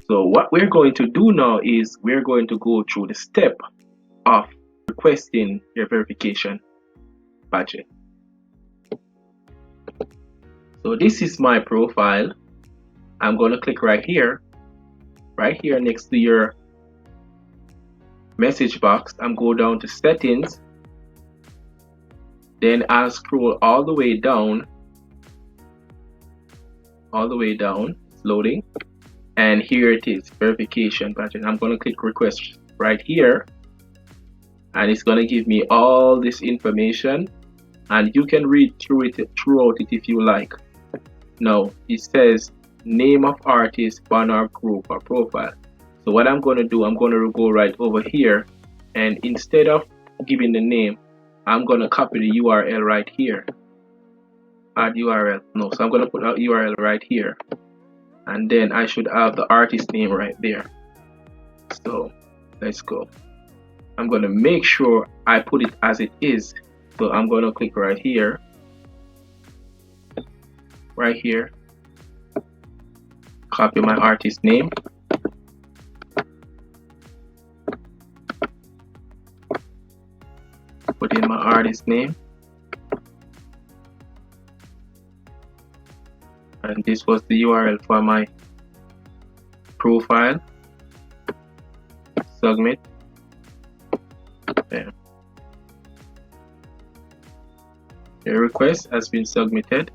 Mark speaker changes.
Speaker 1: So what we're going to do now is we're going to go through the step of requesting your verification badge. So this is my profile. I'm going to click right here next to your message box. I'm going down to settings, then I'll scroll all the way down, it's loading, and here it is, verification badge. I'm going to click request right here, and it's going to give me all this information, and you can read throughout it if you like. Now it says name of artist, band or group or profile. So what I'm going to do, I'm going to go right over here, and instead of giving the name, I'm going to copy the URL right here. Add URL. No, so I'm going to put a URL right here, and then I should have the artist name right there. So let's go. I'm going to make sure I put it as it is. So I'm going to click right here, copy my artist name, put in my artist name, and this was the URL for my profile. Submit. There. The request has been submitted.